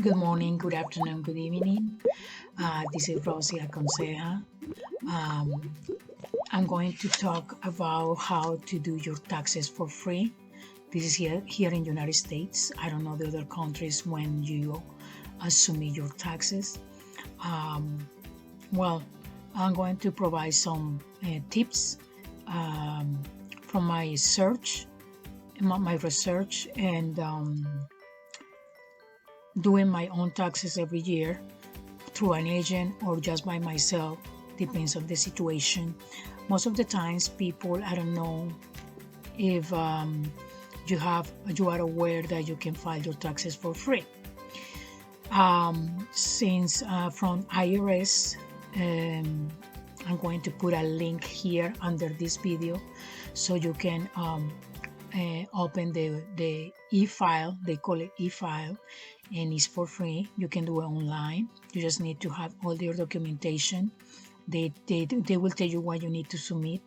Good morning, good afternoon, good evening. This is Rosie Aconseja. Um, I'm going to talk about how to do your taxes for free. This is here in United States. I don't know the other countries when you submit your taxes. Um, well, I'm going to provide some tips um, from my search, my research, and doing my own taxes every year through an agent or just by myself, depends on the situation. Most of the times people, I don't know if you are aware that you can file your taxes for free. Since from IRS, I'm going to put a link here under this video so you can open the e-file. They call it e-file, and it's for free. You can do it online. You just need to have all your documentation. They will tell you what you need to submit.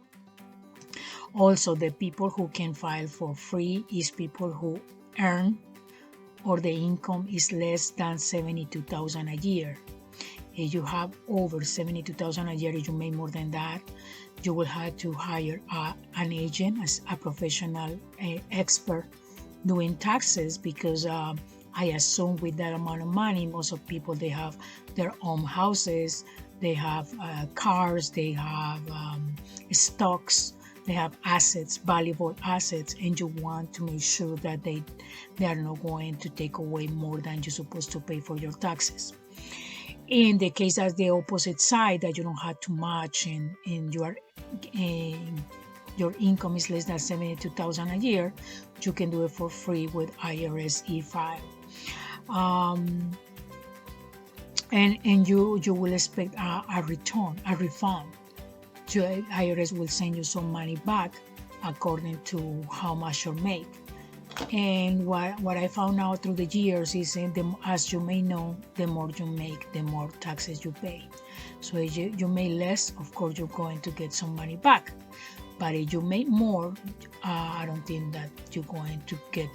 Also, the people who can file for free is people who earn or the income is less than 72,000 a year. If you have over 72,000 a year, if you make more than that, you will have to hire an agent as a professional expert doing taxes, because I assume with that amount of money, most of people, they have their own houses, they have cars, they have stocks, they have assets, valuable assets, and you want to make sure that they are not going to take away more than you're supposed to pay for your taxes. In the case that's the opposite side, that you don't have too much and your income is less than 72,000 a year, you can do it for free with IRS e-file. And you will expect a refund. IRS will send you some money back according to how much you make. And what I found out through the years is, as you may know, the more you make, the more taxes you pay. So if you make less, of course, you're going to get some money back. But if you make more, I don't think that you're going to get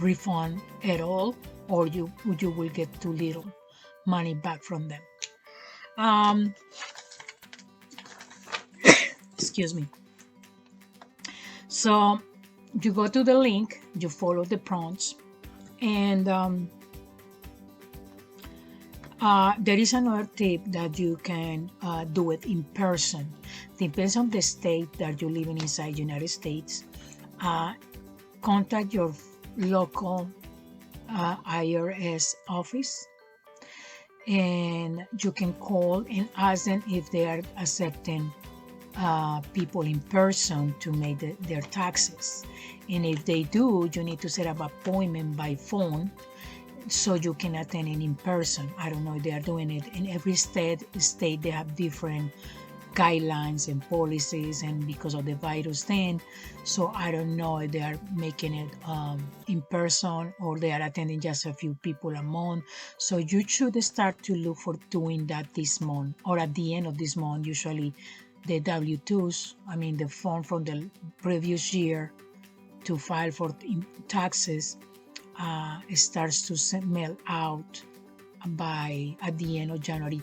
refund at all, or you will get too little money back from them. Excuse me. So you go to the link, you follow the prompts, and there is another tip that you can do it in person. Depends on the state that you live in inside United States. Contact your local IRS office, and you can call and ask them if they are accepting people in person to make their taxes. And if they do, you need to set up an appointment by phone so you can attend it in person. I don't know if they are doing it in every state. They have different guidelines and policies, and because of the virus thing, so I don't know if they are making it in person or they are attending just a few people a month. So you should start to look for doing that this month or at the end of this month. Usually the W-2s, the form from the previous year to file for taxes, starts to mail out at the end of January.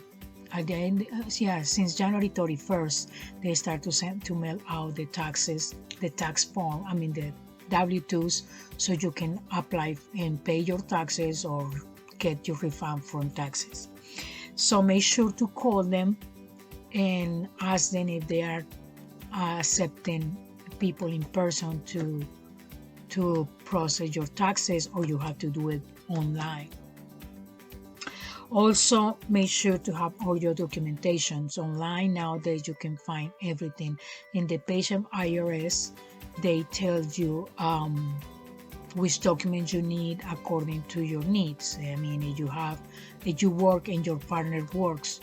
Since January 31st, they start to mail out the taxes, the tax form, the W-2s, so you can apply and pay your taxes or get your refund from taxes. So make sure to call them and ask them if they are accepting people in person to process your taxes, or you have to do it online. Also, make sure to have all your documentations online. Nowadays, you can find everything. In the page of IRS, they tell you which documents you need according to your needs. If you work and your partner works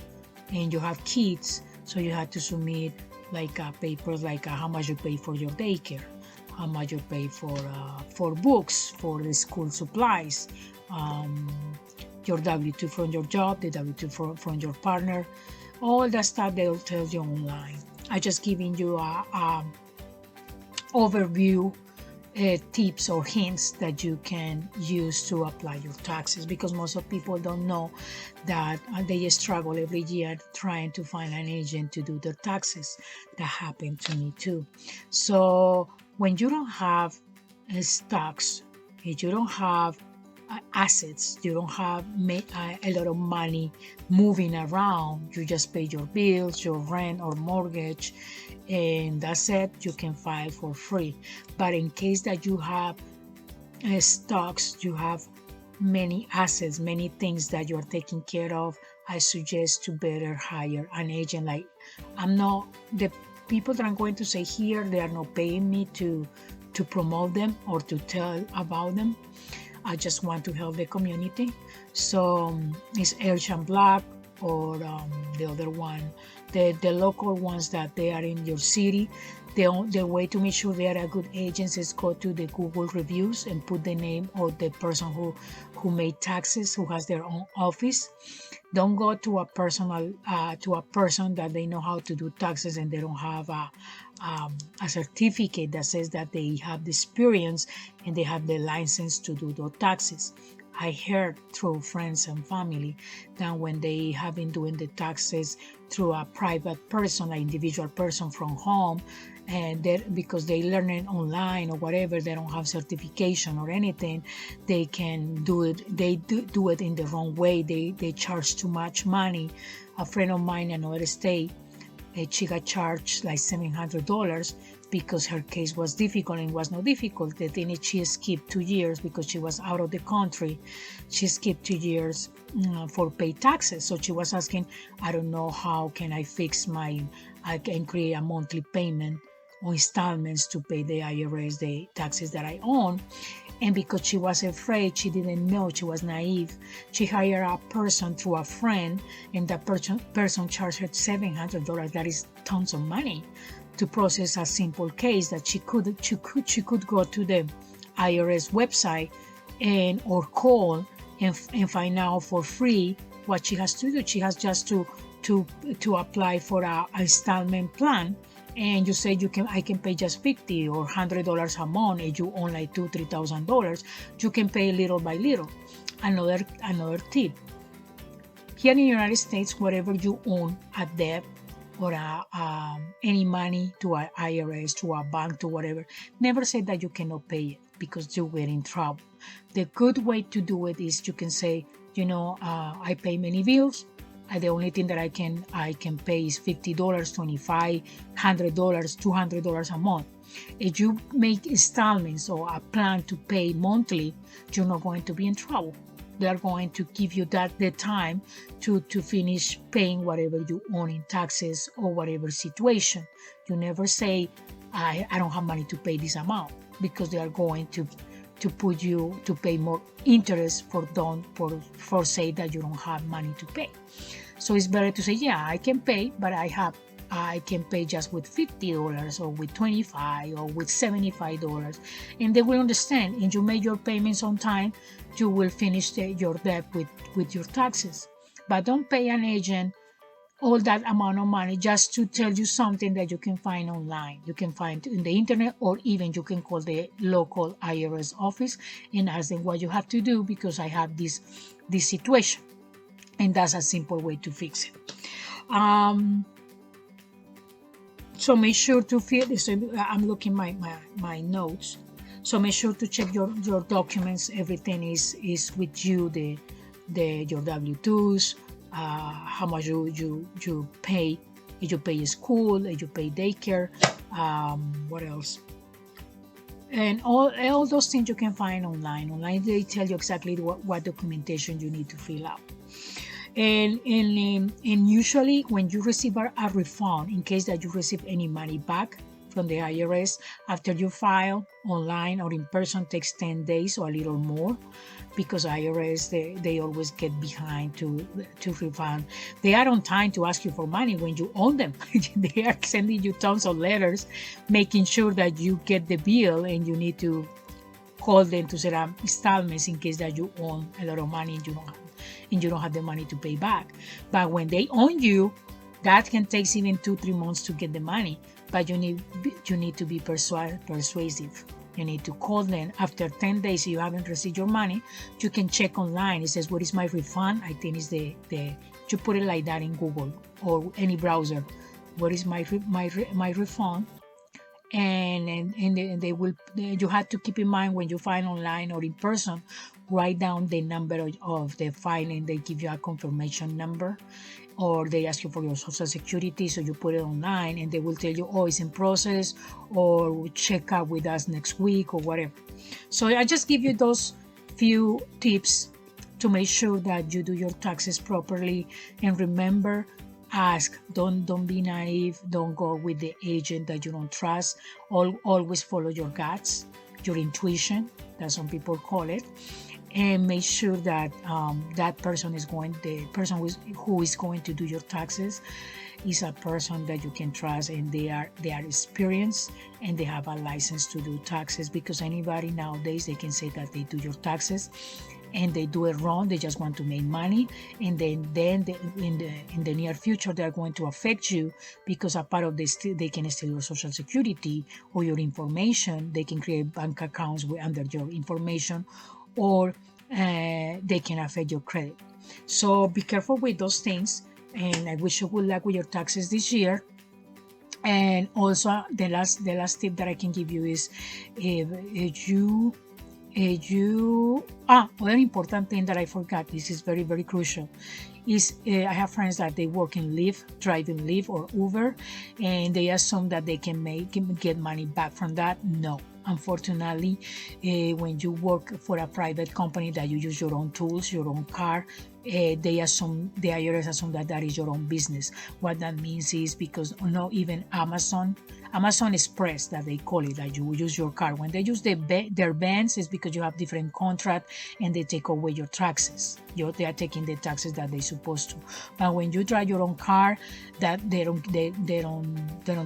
and you have kids, so you have to submit papers like how much you pay for your daycare, how much you pay for books, for the school supplies, your W-2 from your job, the W-2 from your partner, all that stuff they'll tell you online. I just giving you a overview tips or hints that you can use to apply your taxes, because most of people don't know that they struggle every year trying to find an agent to do their taxes. That happened to me too. So when you don't have stocks, if you don't have assets, you don't have a lot of money moving around, you just pay your bills, your rent or mortgage, and that's it, you can file for free. But in case that you have stocks, you have many assets, many things that you're taking care of, I suggest to better hire an agent. Like, I'm not the people that I'm going to say here, they are not paying me to promote them or to tell about them. I just want to help the community. So it's Elsham Black or the other one, the local ones that they are in your city. The way to make sure they are a good agents is go to the Google reviews and put the name of the person who made taxes, who has their own office. Don't go to a person that they know how to do taxes and they don't have a certificate that says that they have the experience and they have the license to do those taxes. I heard through friends and family that when they have been doing the taxes through a private person, an individual person from home, and because they learn it online or whatever, they don't have certification or anything, they can do it. They do it in the wrong way. They charge too much money. A friend of mine in another state, she got charged like $700 because her case was difficult, and was not difficult. The thing is, she skipped 2 years because she was out of the country. She skipped 2 years for pay taxes. So she was asking, I don't know how can I fix I can create a monthly payment or installments to pay the IRS, the taxes that I own. And because she was afraid, she didn't know, she was naive, she hired a person through a friend, and that person charged her $700. That is tons of money to process a simple case that she could go to the IRS website or call and find out for free what she has to do. She has just to apply for a installment plan. And you say I can pay just $50 or $100 a month, and you own like $2,000-$3,000. You can pay little by little. Another tip: here in the United States, whatever you own a debt or any money to an IRS, to a bank, to whatever, never say that you cannot pay it because you get in trouble. The good way to do it is you can say, I pay many bills. The only thing that I can pay is $50, $25, $100, $200 a month. If you make installments or a plan to pay monthly, you're not going to be in trouble. They are going to give you the time to finish paying whatever you own in taxes or whatever situation. You never say, I don't have money to pay this amount, because they are going to put you to pay more interest for say that you don't have money to pay. So it's better to say, yeah, I can pay, but I can pay just with $50 or with $25 or with $75, and they will understand. And you make your payments on time, you will finish your debt with your taxes. But don't pay an agent all that amount of money just to tell you something that you can find online. You can find in the internet, or even you can call the local IRS office and ask them what you have to do, because I have this situation. And that's a simple way to fix it. So make sure to fill this. I'm looking my notes. So make sure to check your documents. Everything is with you. Your W-2s. How much you pay, if you pay school, if you pay daycare, what else? And all those things you can find online. Online they tell you exactly what documentation you need to fill out. And usually when you receive a refund, in case that you receive any money back from the IRS after you file online or in person, takes 10 days or a little more, because IRS they always get behind to refund. They are on time to ask you for money when you owe them. They are sending you tons of letters making sure that you get the bill, and you need to call them to set up installments in case that you own a lot of money and you don't have the money to pay back. But when they own you, that can take even 2-3 months to get the money. But you need to be persuasive. You need to call them. After 10 days, if you haven't received your money, you can check online. It says, what is my refund? I think it's you put it like that in Google or any browser. What is my refund? And they will, you have to keep in mind when you file online or in person, write down the number of the filing. They give you a confirmation number, or they ask you for your social security, so you put it online and they will tell you, oh, it's in process, or check out with us next week or whatever. So I just give you those few tips to make sure that you do your taxes properly. And remember, ask. Don't be naive. Don't go with the agent that you don't trust. Always follow your guts, your intuition, that some people call it, and make sure that the person who is going to do your taxes is a person that you can trust, and they are experienced and they have a license to do taxes. Because anybody nowadays, they can say that they do your taxes and they do it wrong. They just want to make money, and then in the near future they're going to affect you, because a part of this, they can steal your social security or your information. They can create bank accounts under your information, or they can affect your credit. So be careful with those things, and I wish you good luck with your taxes this year. And also the last tip that I can give you is, another important thing that I forgot, this is very, very crucial, is I have friends that they work in Lyft, driving Lyft or Uber, and they assume that they can get money back from that. No. Unfortunately, when you work for a private company that you use your own tools, your own car, the IRS assume that is your own business. What that means is, because even Amazon Express, that they call it, that you use your car. When they use their vans, it's because you have different contract and they take away your taxes. They are taking the taxes that they're supposed to. But when you drive your own car, that they don't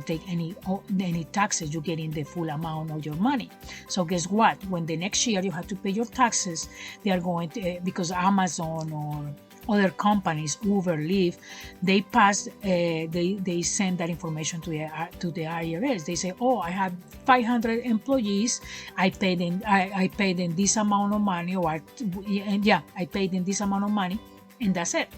take any taxes. You get in the full amount of your money. So guess what? When the next year you have to pay your taxes, they are going to, because Amazon or other companies, Uber, Lyft, they they send that information to the IRS. They say, oh, I have 500 employees. I paid them this amount of money, I paid them this amount of money, and that's it.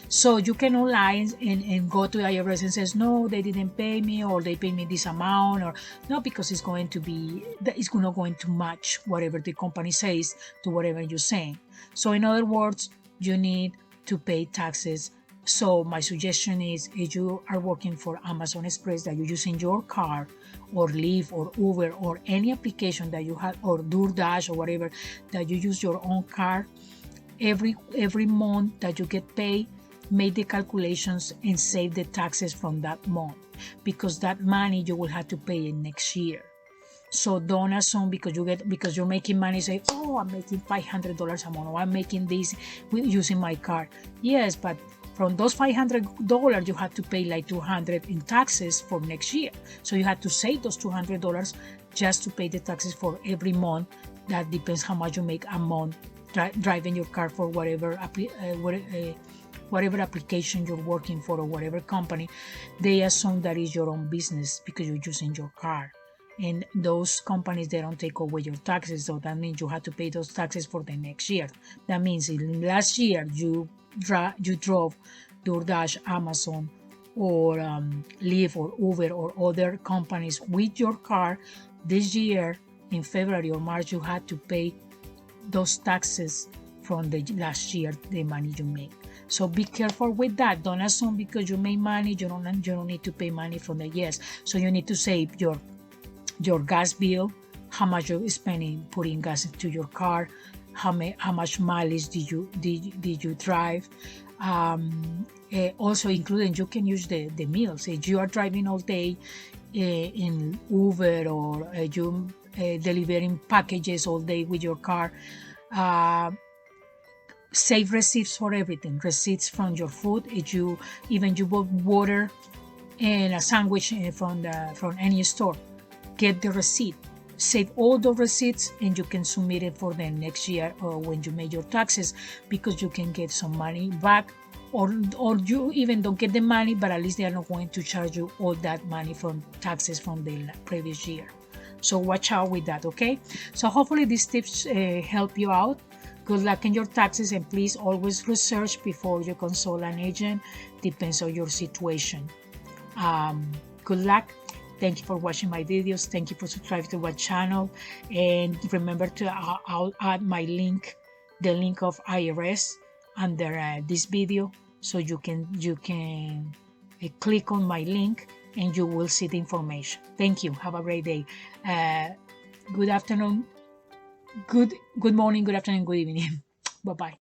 So you cannot lie and go to the IRS and says, no, they didn't pay me, or they paid me this amount, or no, because it's not going to match whatever the company says to whatever you're saying. So in other words, you need to pay taxes. So my suggestion is, if you are working for Amazon Express, that you're using your car, or Lyft or Uber or any application that you have, or DoorDash or whatever, that you use your own car, every month that you get paid, make the calculations and save the taxes from that month, because that money you will have to pay it next year. So don't assume because you're making money, say, oh, I'm making $500 a month, or I'm making this using my car. Yes, but from those $500, you have to pay like $200 in taxes for next year. So you have to save those $200 just to pay the taxes for every month. That depends how much you make a month driving your car for whatever application you're working for, or whatever company. They assume that is your own business because you're using your car. And those companies, they don't take away your taxes. So that means you have to pay those taxes for the next year. That means in last year you drove DoorDash, Amazon, or Lyft or Uber or other companies with your car. This year in February or March, you had to pay those taxes from the last year, the money you make. So be careful with that. Don't assume because you make money, you don't need to pay money from the yes. So you need to save your gas bill, how much you're spending putting gas into your car, how much mileage did you drive. Also including, you can use the meals. If you are driving all day in Uber, or you delivering packages all day with your car, save receipts for everything. Receipts from your food. If you bought water and a sandwich from any store, get the receipt. Save all the receipts, and you can submit it for the next year, or when you make your taxes, because you can get some money back, or you even don't get the money, but at least they are not going to charge you all that money from taxes from the previous year. So watch out with that, okay? So hopefully these tips help you out. Good luck in your taxes, and please always research before you consult an agent. Depends on your situation. Good luck. Thank you for watching my videos. Thank you for subscribing to my channel. And remember to I'll add my link, the link of IRS under this video, so you can click on my link and you will see the information. Thank you. Have a great day. Good afternoon. Good morning. Good afternoon. Good evening. Bye bye.